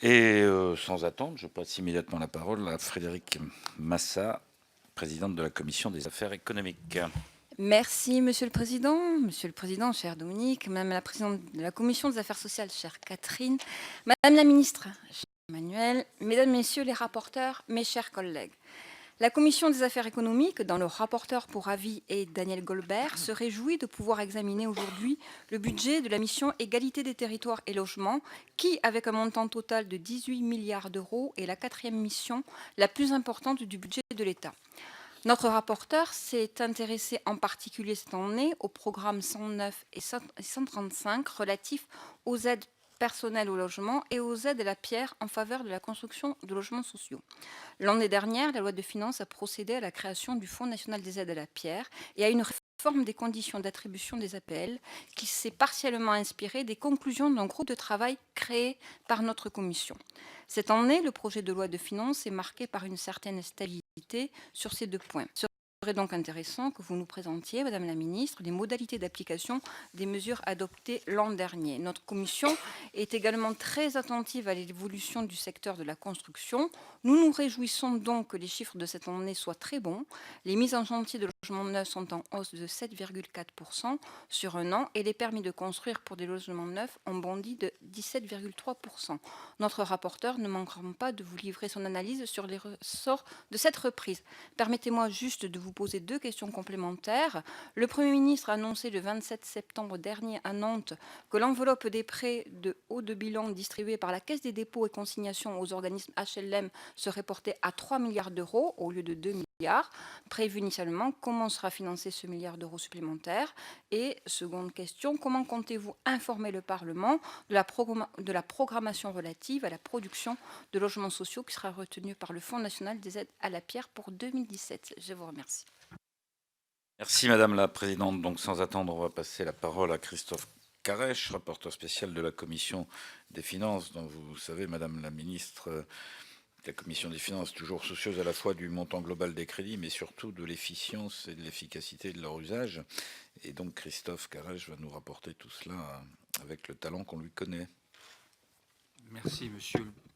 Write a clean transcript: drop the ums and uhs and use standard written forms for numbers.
Et sans attendre, je passe immédiatement la parole à Frédérique Massa, présidente de la Commission des affaires économiques. Merci, Monsieur le Président. Monsieur le Président, cher Dominique, Madame la Présidente de la Commission des affaires sociales, chère Catherine, Madame la Ministre, cher Emmanuel, Mesdames, Messieurs les rapporteurs, mes chers collègues. La Commission des affaires économiques, dont le rapporteur pour avis est Daniel Goldberg, se réjouit de pouvoir examiner aujourd'hui le budget de la mission Égalité des territoires et logements, qui, avec un montant total de 18 milliards d'euros, est la quatrième mission la plus importante du budget de l'État. Notre rapporteur s'est intéressé en particulier cette année au programme 109 et 135 relatifs aux aides personnelles au logement et aux aides à la pierre en faveur de la construction de logements sociaux. L'année dernière, la loi de finances a procédé à la création du Fonds national des aides à la pierre et à une réforme des conditions d'attribution des APL qui s'est partiellement inspirée des conclusions d'un groupe de travail créé par notre commission. Cette année, le projet de loi de finances est marqué par une certaine stabilité sur ces deux points. Il serait donc intéressant que vous nous présentiez, Madame la Ministre, les modalités d'application des mesures adoptées l'an dernier. Notre commission est également très attentive à l'évolution du secteur de la construction. Nous nous réjouissons donc que les chiffres de cette année soient très bons. Les mises en chantier de logements neufs sont en hausse de 7,4% sur un an et les permis de construire pour des logements neufs ont bondi de 17,3%. Notre rapporteur ne manquera pas de vous livrer son analyse sur les ressorts de cette reprise. Permettez-moi juste de vous poser deux questions complémentaires. Le Premier ministre a annoncé le 27 septembre dernier à Nantes que l'enveloppe des prêts de haut de bilan distribués par la Caisse des dépôts et consignations aux organismes HLM serait portée à 3 milliards d'euros au lieu de 2 milliards prévus initialement. Comment sera financé ce milliard d'euros supplémentaire? Et seconde question, comment comptez-vous informer le Parlement de la programmation relative à la production de logements sociaux qui sera retenue par le Fonds national des aides à la pierre pour 2017? Je vous remercie. Merci Madame la Présidente. Donc sans attendre, on va passer la parole à Christophe Carèche, rapporteur spécial de la Commission des finances, dont vous savez, Madame la Ministre, la Commission des finances est toujours soucieuse à la fois du montant global des crédits, mais surtout de l'efficience et de l'efficacité de leur usage. Et donc Christophe Carèche va nous rapporter tout cela avec le talent qu'on lui connaît. Merci, Monsieur